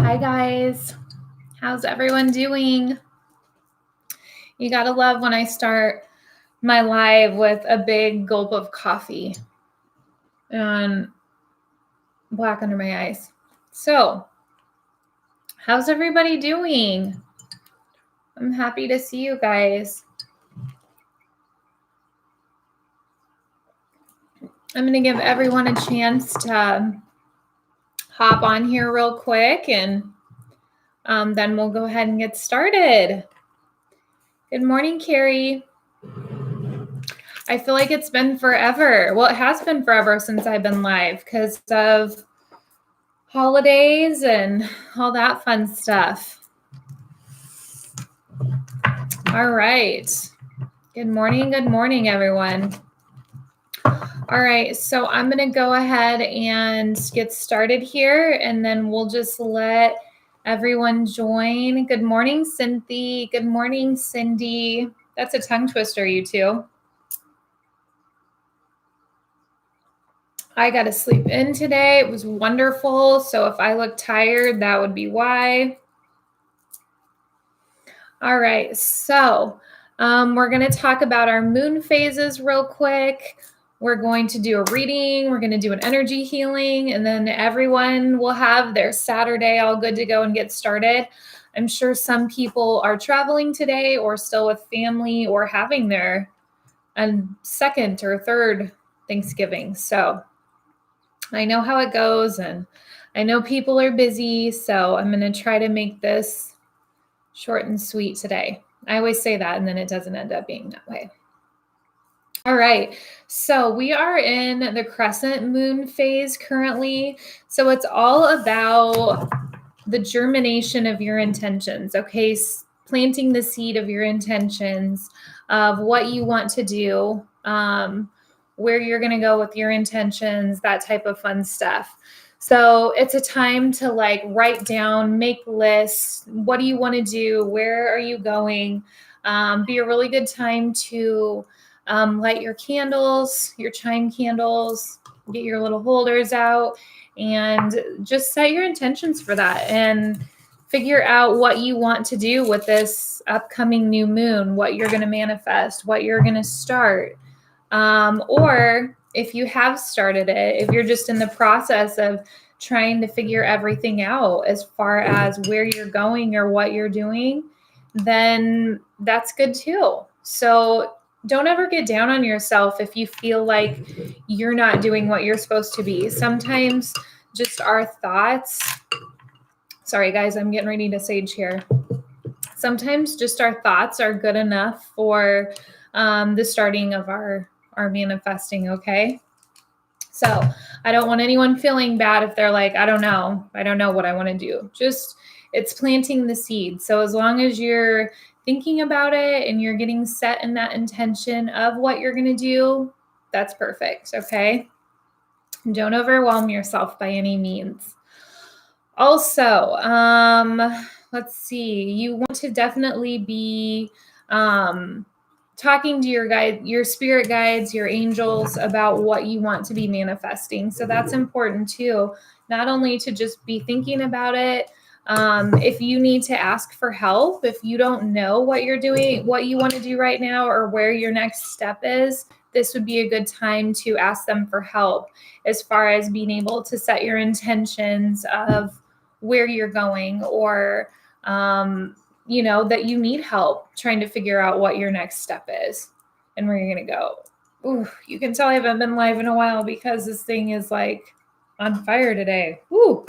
Hi guys, how's everyone doing? You gotta love when I start my live with a big gulp of coffee and black under my eyes. So, how's everybody doing? I'm happy to see you guys. I'm gonna give everyone a chance to hop on here real quick and then we'll go ahead and get started. Good morning, Carrie. I feel like it's been forever. Well, it has been forever since I've been live because of holidays and all that fun stuff. All right. Good morning, everyone. All right, so I'm going to go ahead and get started here, and then we'll just let everyone join. Good morning, Cynthia. Good morning, Cindy. That's a tongue twister, you two. I got to sleep in today. It was wonderful. So if I look tired, that would be why. All right, so we're going to talk about our moon phases real quick. We're going to do a reading. We're going to do an energy healing, and then everyone will have their Saturday all good to go and get started. I'm sure some people are traveling today or still with family or having their second or third Thanksgiving. So I know how it goes, and I know people are busy, so I'm going to try to make this short and sweet today. I always say that, and then it doesn't end up being that way. All right, so we are in the crescent moon phase currently. So it's all about the germination of your intentions, okay? Planting the seed of your intentions of what you want to do, where you're going to go with your intentions, that type of fun stuff. So it's a time to like write down, make lists. What do you want to do? Where are you going? Be a really good time to light your candles, your chime candles, get your little holders out, and just set your intentions for that and figure out what you want to do with this upcoming new moon, what you're going to manifest, what you're going to start. Or if you have started it, if you're just in the process of trying to figure everything out as far as where you're going or what you're doing, then that's good too. So don't ever get down on yourself if you feel like you're not doing what you're supposed to be. Sometimes just our thoughts, sorry guys, I'm getting ready to sage here. Sometimes just our thoughts are good enough for the starting of our manifesting, okay? So I don't want anyone feeling bad if they're like, I don't know what I want to do. Just, it's planting the seed. So as long as you're thinking about it and you're getting set in that intention of what you're going to do, that's perfect, okay? Don't overwhelm yourself by any means. Also, let's see, you want to definitely be talking to your spirit guides, your angels about what you want to be manifesting. So that's important too, not only to just be thinking about it. If you need to ask for help, if you don't know what you're doing, what you want to do right now, or where your next step is, this would be a good time to ask them for help as far as being able to set your intentions of where you're going, or that you need help trying to figure out what your next step is and where you're going to go. Ooh, you can tell I haven't been live in a while because this thing is like on fire today. Ooh,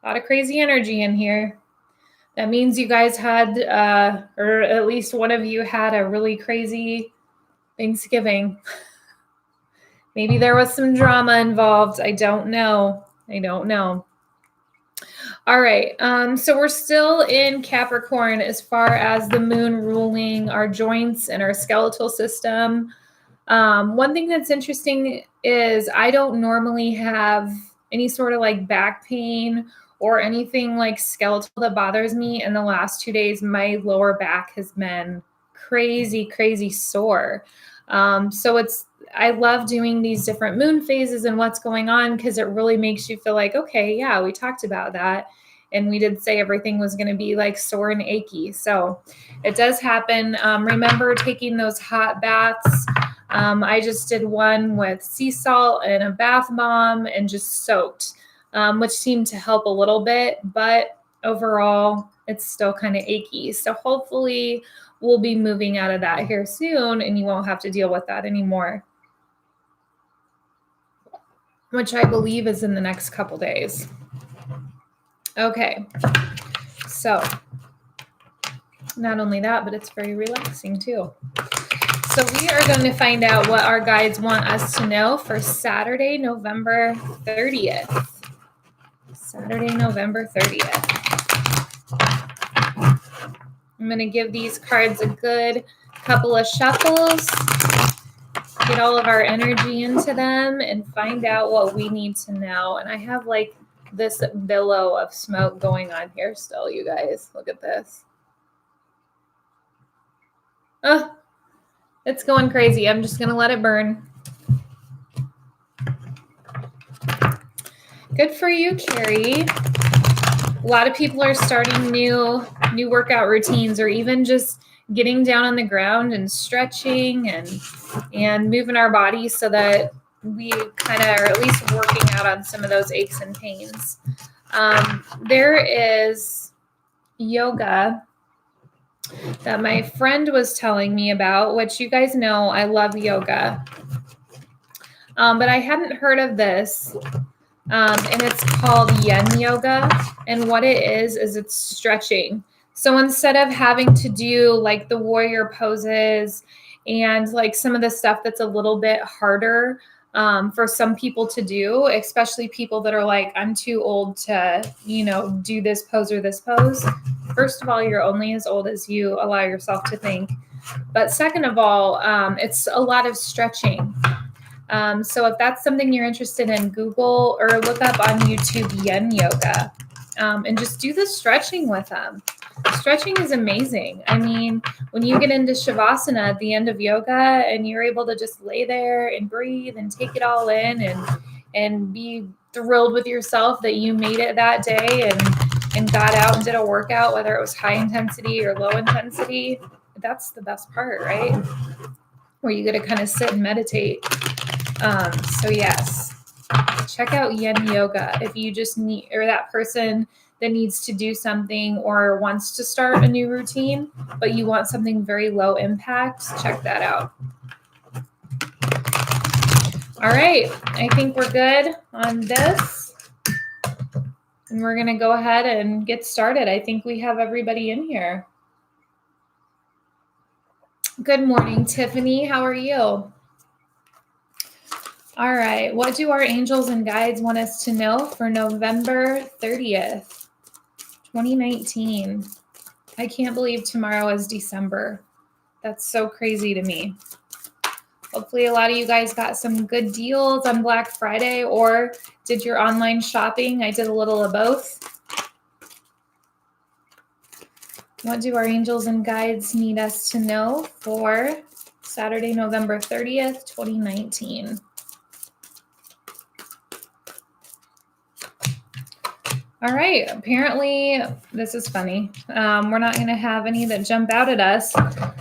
a lot of crazy energy in here. That means you guys had, or at least one of you had a really crazy Thanksgiving. Maybe there was some drama involved. I don't know. All right, so we're still in Capricorn as far as the moon ruling our joints and our skeletal system. One thing that's interesting is I don't normally have any sort of like back pain or anything like skeletal that bothers me. In the last 2 days, my lower back has been crazy sore. So I love doing these different moon phases and what's going on because it really makes you feel like, okay, yeah, we talked about that. and we did say everything was going to be like sore and achy. So it does happen. Remember taking those hot baths. I just did one with sea salt and a bath bomb and just soaked, which seemed to help a little bit, but overall it's still kind of achy. So hopefully we'll be moving out of that here soon and you won't have to deal with that anymore, which I believe is in the next couple days. Okay, so not only that, but it's very relaxing too. So we are going to find out what our guides want us to know for Saturday, November 30th. Saturday, November 30th. I'm going to give these cards a good couple of shuffles, get all of our energy into them, and find out what we need to know. And I have like this billow of smoke going on here still, you guys. Look at this. Oh, it's going crazy. I'm just going to let it burn. Good for you, Carrie. A lot of people are starting new workout routines, or even just getting down on the ground and stretching and moving our bodies so that we kind of are at least working out on some of those aches and pains. There is yoga that my friend was telling me about, which you guys know I love yoga. But I hadn't heard of this. And it's called yin yoga. And what it is it's stretching. So instead of having to do like the warrior poses and like some of the stuff that's a little bit harder for some people to do, especially people that are like, I'm too old to, do this pose or this pose. First of all, you're only as old as you allow yourself to think. But second of all, it's a lot of stretching. So if that's something you're interested in, Google or look up on YouTube yin yoga and just do the stretching with them. Stretching is amazing. I mean, when you get into Shavasana at the end of yoga and you're able to just lay there and breathe and take it all in and be thrilled with yourself that you made it that day and got out and did a workout, whether it was high intensity or low intensity, that's the best part, right? Where you get to kind of sit and meditate. So yes, check out yin yoga if you just need, or that person that needs to do something or wants to start a new routine, but you want something very low impact, check that out. All right, I think we're good on this. And we're going to go ahead and get started. I think we have everybody in here. Good morning, Tiffany. How are you? All right. What do our angels and guides want us to know for November 30th, 2019? I can't believe tomorrow is December. That's so crazy to me. Hopefully a lot of you guys got some good deals on Black Friday or did your online shopping. I did a little of both. What do our angels and guides need us to know for Saturday, November 30th, 2019? All right. Apparently, this is funny. We're not going to have any that jump out at us,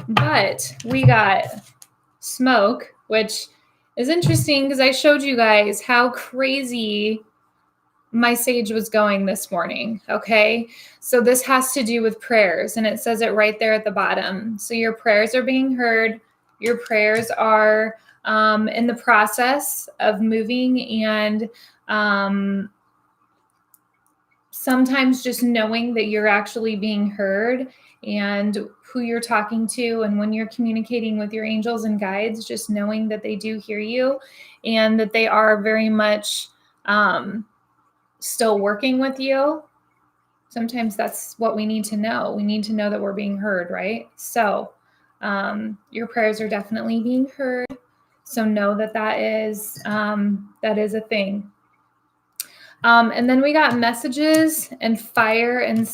but we got smoke, which is interesting because I showed you guys how crazy my sage was going this morning. Okay. So this has to do with prayers, and it says it right there at the bottom. So your prayers are being heard. Your prayers are in the process of moving, and sometimes just knowing that you're actually being heard and who you're talking to, and when you're communicating with your angels and guides, just knowing that they do hear you and that they are very much still working with you. Sometimes that's what we need to know. We need to know that we're being heard, right? So your prayers are definitely being heard. So know that that is a thing. And then we got messages and fire and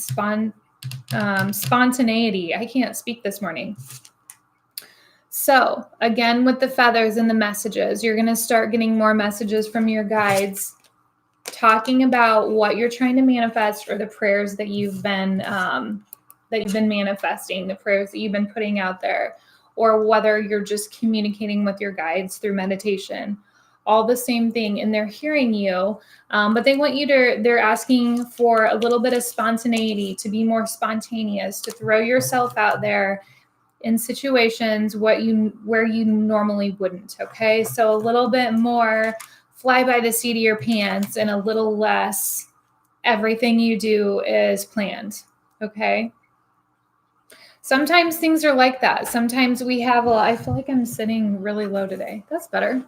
spontaneity. I can't speak this morning. So again, with the feathers and the messages, you're going to start getting more messages from your guides talking about what you're trying to manifest, or the prayers that you've been manifesting, the prayers that you've been putting out there, or whether you're just communicating with your guides through meditation. All the same thing, and they're hearing you, but they want you to, they're asking for a little bit of spontaneity, to be more spontaneous, to throw yourself out there in situations where you normally wouldn't. Okay, so a little bit more fly by the seat of your pants, and a little less everything you do is planned. Okay, sometimes things are like that. Sometimes we have I feel like I'm sitting really low today. That's better.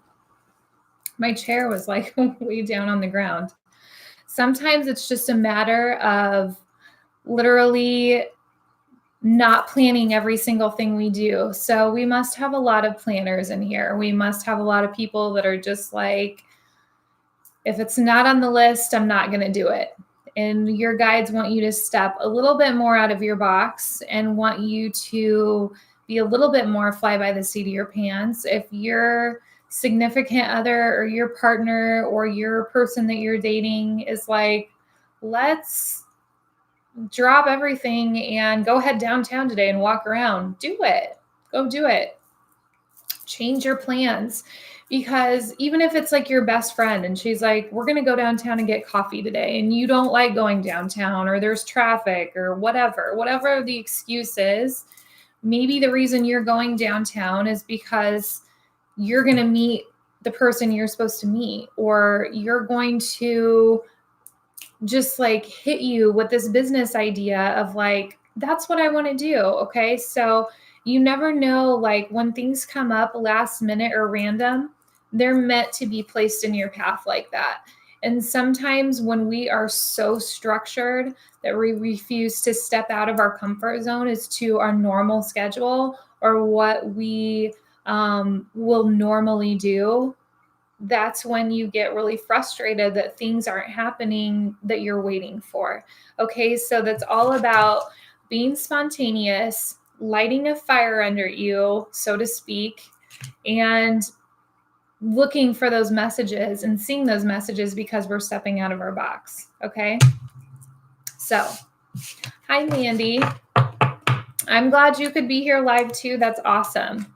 My chair was like way down on the ground. Sometimes it's just a matter of literally not planning every single thing we do. So we must have a lot of planners in here. We must have a lot of people that are just like, if it's not on the list, I'm not going to do it. And your guides want you to step a little bit more out of your box, and want you to be a little bit more fly by the seat of your pants. If your significant other, or your partner, or your person that you're dating is like, let's drop everything and go head downtown today and walk around, do it. Go do it. Change your plans. Because even if it's like your best friend and she's like, we're going to go downtown and get coffee today, and you don't like going downtown, or there's traffic, or whatever the excuse is, maybe the reason you're going downtown is because you're going to meet the person you're supposed to meet, or you're going to just like hit you with this business idea of like, that's what I want to do. Okay. So you never know, like when things come up last minute or random, they're meant to be placed in your path like that. And sometimes when we are so structured that we refuse to step out of our comfort zone as to our normal schedule, or what we will normally do, that's when you get really frustrated that things aren't happening that you're waiting for. Okay, so that's all about being spontaneous, lighting a fire under you, so to speak, and looking for those messages and seeing those messages, because we're stepping out of our box. Okay, so hi, Mandy. I'm glad you could be here live too. That's awesome.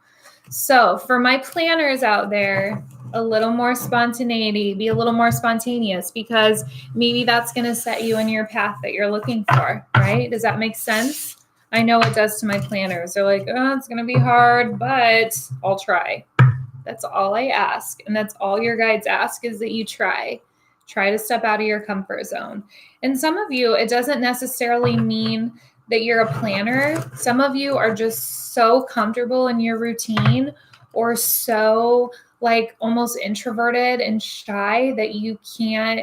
So for my planners out there, a little more spontaneity, be a little more spontaneous, because maybe that's going to set you in your path that you're looking for, right? Does that make sense? I know it does to my planners. They're like, oh, it's going to be hard, but I'll try. That's all I ask. And that's all your guides ask, is that you try to step out of your comfort zone. And some of you, it doesn't necessarily mean that you're a planner. Some of you are just so comfortable in your routine, or so like almost introverted and shy that you can't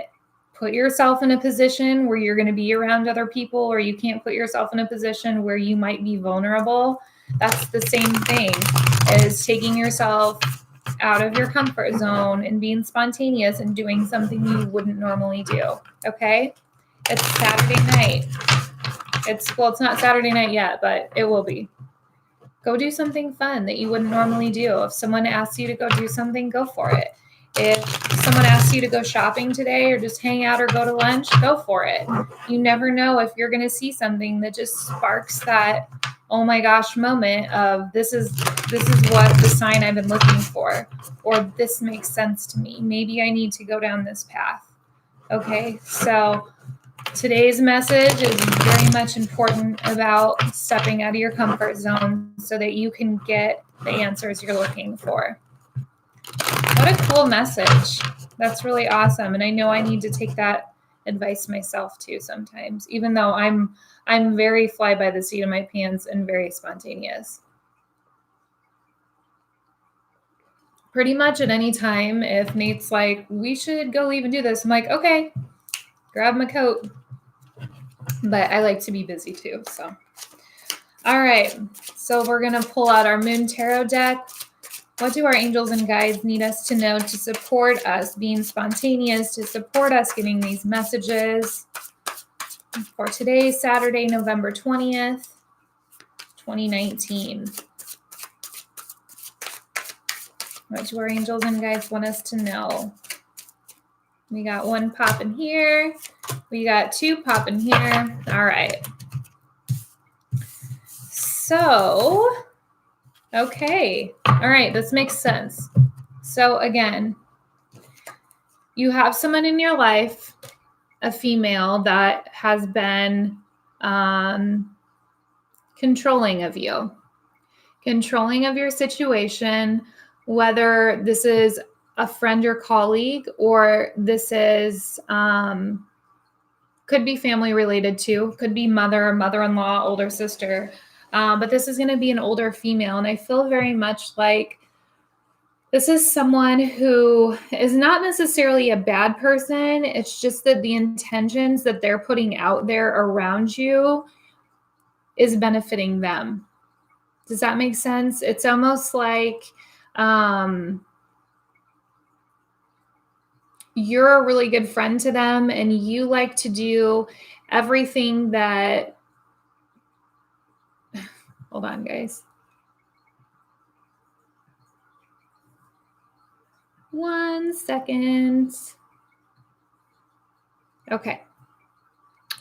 put yourself in a position where you're going to be around other people, or you can't put yourself in a position where you might be vulnerable. That's the same thing as taking yourself out of your comfort zone and being spontaneous and doing something you wouldn't normally do. Okay? It's Saturday night. It's not Saturday night yet, but it will be. Go do something fun that you wouldn't normally do. If someone asks you to go do something, go for it. If someone asks you to go shopping today, or just hang out, or go to lunch, go for it. You never know if you're going to see something that just sparks that, oh my gosh, moment of this is what the sign I've been looking for, or this makes sense to me. Maybe I need to go down this path. Okay, so today's message is very much important about stepping out of your comfort zone so that you can get the answers you're looking for. What a cool message. That's really awesome. And I know I need to take that advice myself too sometimes, even though I'm very fly by the seat of my pants and very spontaneous. Pretty much at any time, if Nate's like, we should go leave and do this, I'm like, okay, grab my coat. But I like to be busy too, so. All right, so we're going to pull out our Moon Tarot deck. What do our angels and guides need us to know to support us being spontaneous, to support us getting these messages for today, Saturday, November 20th, 2019? What do our angels and guides want us to know? We got one popping here. We got two popping here. All right. So, okay. All right, this makes sense. So again, you have someone in your life, a female, that has been controlling of you, controlling of your situation, whether this is a friend or colleague, or this is could be family related too, could be mother, mother-in-law, older sister, but this is going to be an older female. And I feel very much like this is someone who is not necessarily a bad person. It's just that the intentions that they're putting out there around you is benefiting them. Does that make sense? It's almost like you're a really good friend to them, and you like to do everything that, hold on, guys. One second. Okay.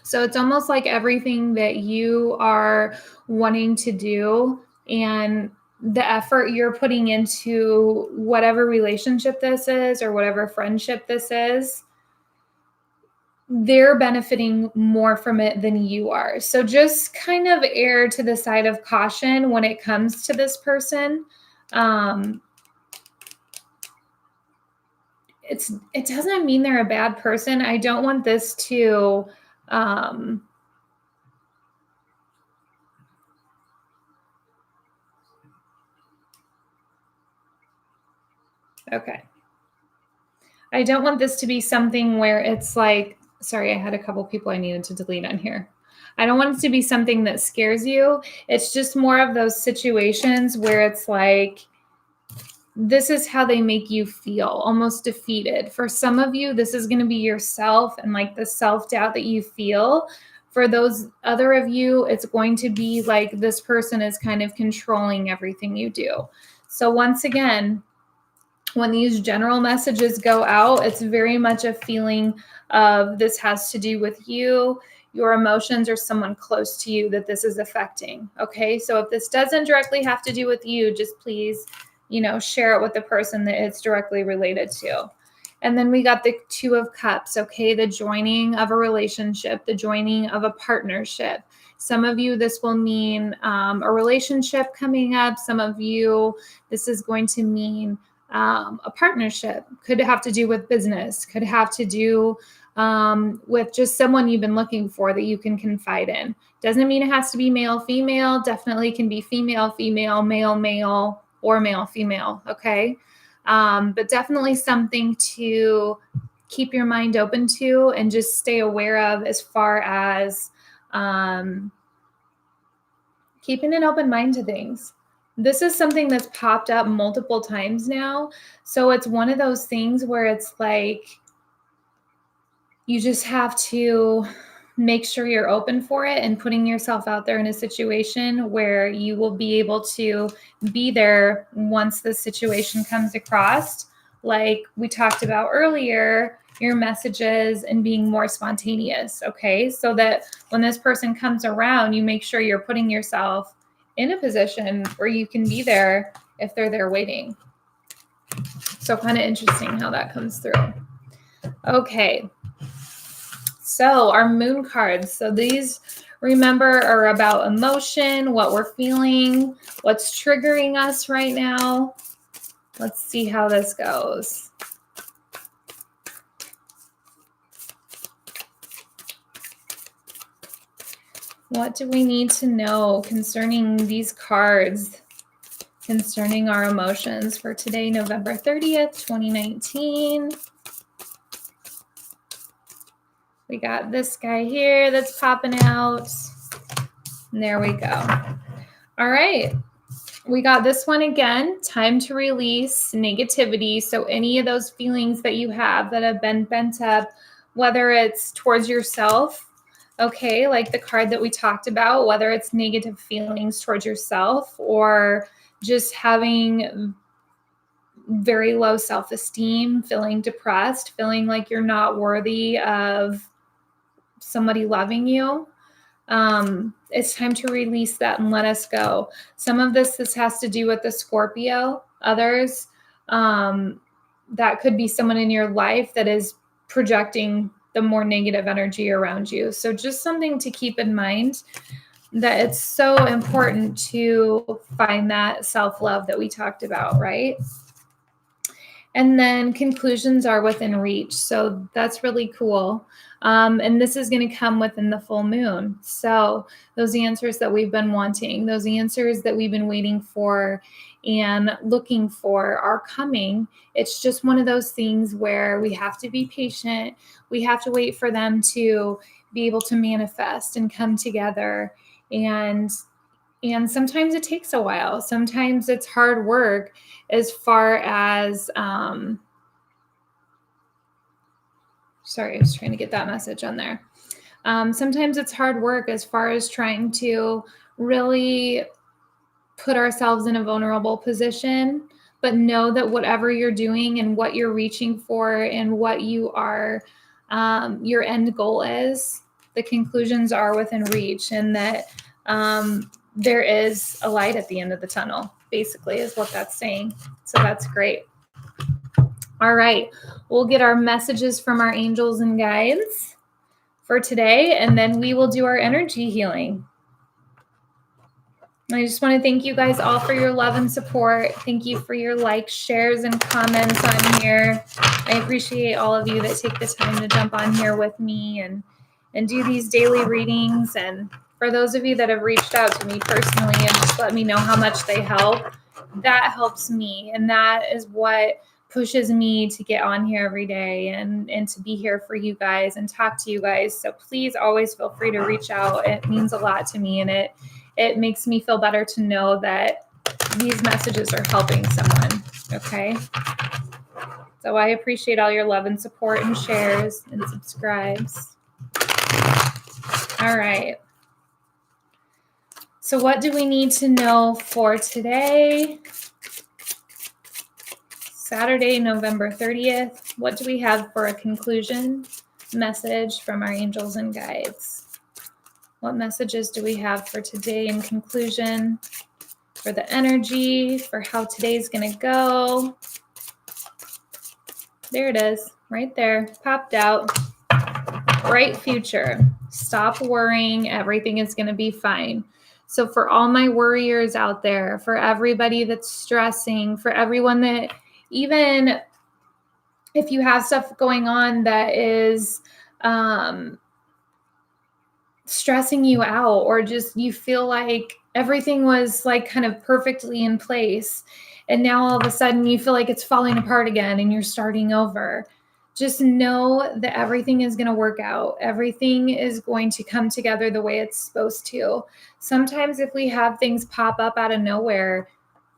So it's almost like everything that you are wanting to do and the effort you're putting into whatever relationship this is or whatever friendship this is, they're benefiting more from it than you are. So just kind of err to the side of caution when it comes to this person. It doesn't mean they're a bad person. I don't want this to okay. I don't want this to be something where it's like, sorry, I had a couple people I needed to delete on here. I don't want it to be something that scares you. It's just more of those situations where it's like, this is how they make you feel, almost defeated. For some of you, this is going to be yourself and like the self-doubt that you feel. For those other of you, it's going to be like this person is kind of controlling everything you do. So once again, when these general messages go out, it's very much a feeling of this has to do with you, your emotions, or someone close to you that this is affecting. Okay, so if this doesn't directly have to do with you, just please, share it with the person that it's directly related to. And then we got the Two of Cups, okay, the joining of a relationship, the joining of a partnership. Some of you, this will mean a relationship coming up. Some of you, this is going to mean a partnership. Could have to do with business, could have to do with just someone you've been looking for that you can confide in. Doesn't mean it has to be male, female. Definitely can be female, female, male, male, or male, female. Okay. But definitely something to keep your mind open to and just stay aware of as far as keeping an open mind to things. This is something that's popped up multiple times now. So it's one of those things where it's like, you just have to make sure you're open for it and putting yourself out there in a situation where you will be able to be there once the situation comes across. Like we talked about earlier, your messages and being more spontaneous. Okay. So that when this person comes around, you make sure you're putting yourself in a position where you can be there if they're there waiting. So kind of interesting how that comes through. Okay. So our moon cards. So these, remember, are about emotion, what we're feeling, what's triggering us right now. Let's see how this goes. What do we need to know concerning these cards, concerning our emotions for today, November 30th, 2019? We got this guy here that's popping out. And there we go. All right. We got this one again, time to release negativity. So any of those feelings that you have that have been pent up, whether it's towards yourself, okay, like the card that we talked about, whether it's negative feelings towards yourself or just having very low self-esteem, feeling depressed, feeling like you're not worthy of somebody loving you, it's time to release that and let us go. Some of this has to do with the Scorpio. Others, that could be someone in your life that is projecting the more negative energy around you. So just something to keep in mind, that it's so important to find that self-love that we talked about, right? And then conclusions are within reach. So that's really cool. And this is going to come within the full moon. So those answers that we've been wanting, those answers that we've been waiting for and looking for are coming. It's just one of those things where we have to be patient. We have to wait for them to be able to manifest and come together. And sometimes it takes a while. Sometimes it's hard work as far as, sorry, I was trying to get that message on there. Sometimes it's hard work as far as trying to really put ourselves in a vulnerable position, but know that whatever you're doing and what you're reaching for and what you are, your end goal is, the conclusions are within reach, and that there is a light at the end of the tunnel, basically, is what that's saying. So that's great. All right, we'll get our messages from our angels and guides for today, and then we will do our energy healing. I just want to thank you guys all for your love and support. Thank you for your likes, shares, and comments on here. I appreciate all of you that take the time to jump on here with me and do these daily readings. And for those of you that have reached out to me personally and just let me know how much they help, that helps me. And that is what pushes me to get on here every day and to be here for you guys and talk to you guys. So please always feel free to reach out. It means a lot to me, and it makes me feel better to know that these messages are helping someone. Okay. So I appreciate all your love and support and shares and subscribes. All right. So what do we need to know for today? Saturday, November 30th. What do we have for a conclusion message from our angels and guides? What messages do we have for today in conclusion, for the energy, for how today's going to go? There it is, right there, popped out. Bright future. Stop worrying. Everything is going to be fine. So for all my worriers out there, for everybody that's stressing, for everyone that, even if you have stuff going on that is stressing you out, or just you feel like everything was like kind of perfectly in place, and now all of a sudden you feel like it's falling apart again and you're starting over, just know that everything is going to work out. Everything is going to come together the way it's supposed to. Sometimes if we have things pop up out of nowhere,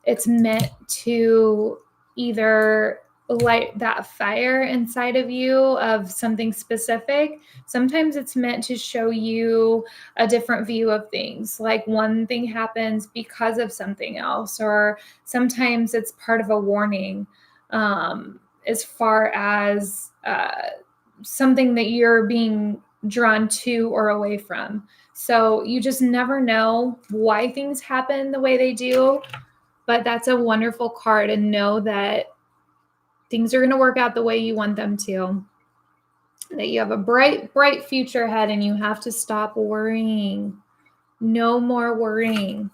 it's meant to either light that fire inside of you of something specific. Sometimes it's meant to show you a different view of things. Like one thing happens because of something else, or sometimes it's part of a warning, as far as something that you're being drawn to or away from. So you just never know why things happen the way they do. But that's a wonderful card, and know that things are going to work out the way you want them to. That you have a bright, bright future ahead, and you have to stop worrying. No more worrying.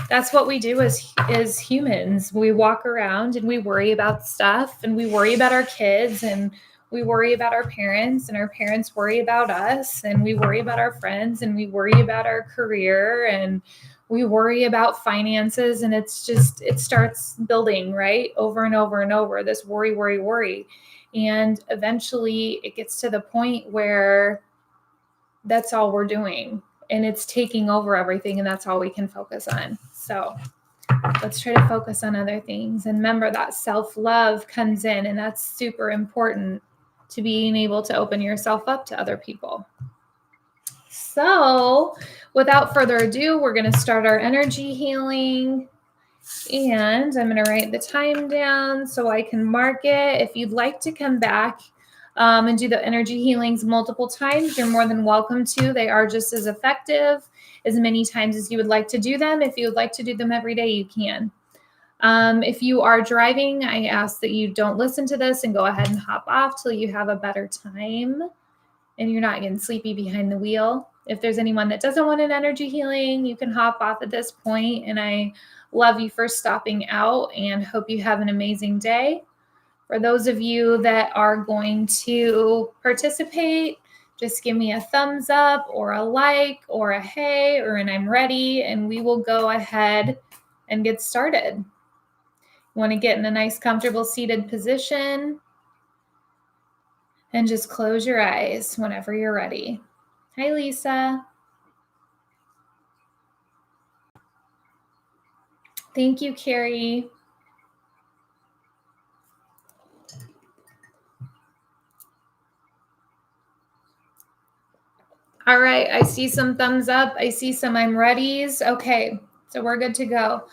That's what we do as humans. We walk around and we worry about stuff, and we worry about our kids, and we worry about our parents, and our parents worry about us, and we worry about our friends, and we worry about our career, and we worry about finances, and it starts building, right? Over and over and over, this worry, worry, worry. And eventually it gets to the point where that's all we're doing, and it's taking over everything, and that's all we can focus on. So let's try to focus on other things. And remember that self-love comes in, and that's super important to being able to open yourself up to other people. So without further ado, we're going to start our energy healing. And I'm going to write the time down so I can mark it. If you'd like to come back and do the energy healings multiple times, you're more than welcome to. They are just as effective as many times as you would like to do them. If you would like to do them every day, you can. If you are driving, I ask that you don't listen to this and go ahead and hop off till you have a better time and you're not getting sleepy behind the wheel. If there's anyone that doesn't want an energy healing, you can hop off at this point. And I love you for stopping out and hope you have an amazing day. For those of you that are going to participate, just give me a thumbs up or a like or a hey or an I'm ready, and we will go ahead and get started. You want to get in a nice, comfortable seated position and just close your eyes whenever you're ready. Hi, Lisa. Thank you, Carrie. All right, I see some thumbs up. I see some I'm readies. Okay, so we're good to go.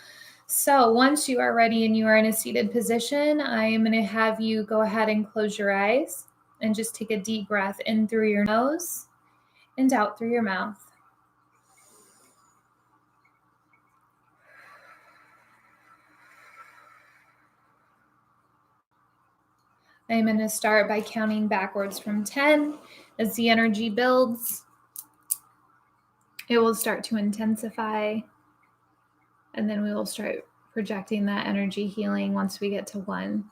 So once you are ready and you are in a seated position, I am going to have you go ahead and close your eyes and just take a deep breath in through your nose and out through your mouth. I'm going to start by counting backwards from 10. As the energy builds, it will start to intensify, and then we will start projecting that energy healing once we get to 1.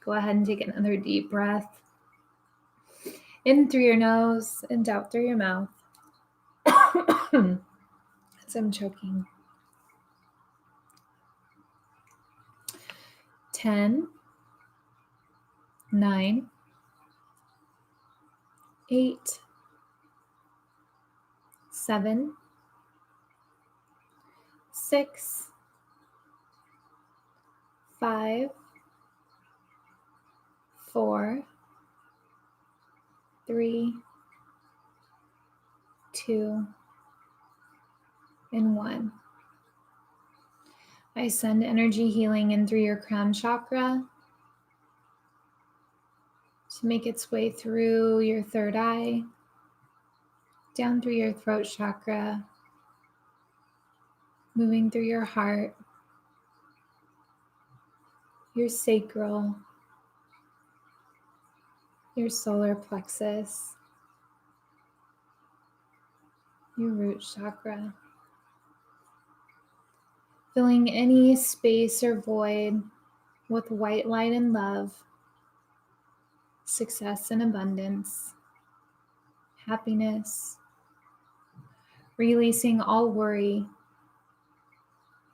Go ahead and take another deep breath in through your nose and out through your mouth. As I'm choking. 10, 9, 8, 7, 6, 5, 4, 3, 2, and 1. I send energy healing in through your crown chakra to make its way through your third eye, down through your throat chakra, moving through your heart, your sacral, your solar plexus, your root chakra, filling any space or void with white light and love, success and abundance, happiness, releasing all worry,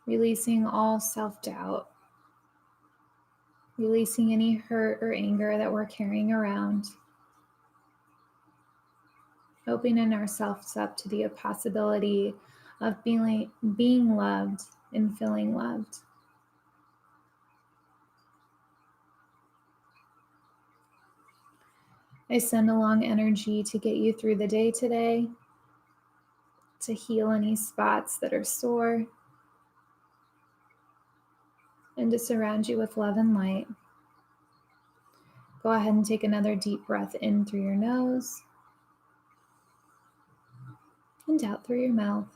releasing all self-doubt, releasing any hurt or anger that we're carrying around, opening ourselves up to the possibility of being loved and feeling loved. I send along energy to get you through the day today, to heal any spots that are sore, and to surround you with love and light. Go ahead and take another deep breath in through your nose and out through your mouth.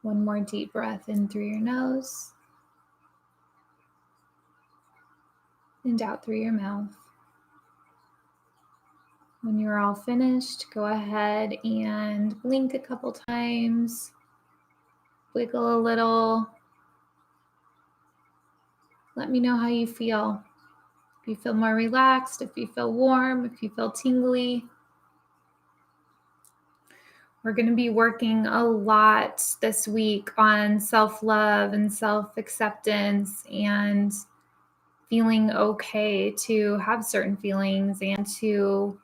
One more deep breath in through your nose and out through your mouth. When you're all finished, go ahead and blink a couple times, wiggle a little. Let me know how you feel. If you feel more relaxed, if you feel warm, if you feel tingly. We're going to be working a lot this week on self-love and self-acceptance and feeling okay to have certain feelings and to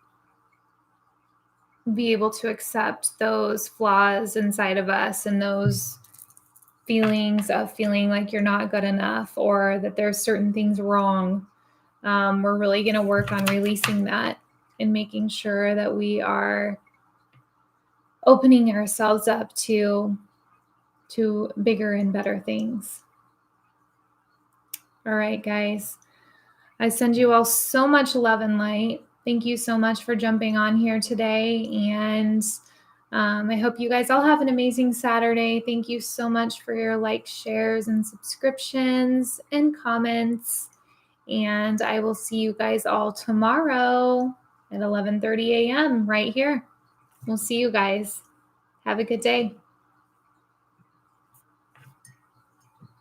be able to accept those flaws inside of us and those feelings of feeling like you're not good enough or that there's certain things wrong. We're really going to work on releasing that and making sure that we are opening ourselves up to to bigger and better things. All right, guys. I send you all so much love and light. Thank you so much for jumping on here today. And I hope you guys all have an amazing Saturday. Thank you so much for your likes, shares, and subscriptions and comments. And I will see you guys all tomorrow at 11:30 a.m. right here. We'll see you guys. Have a good day.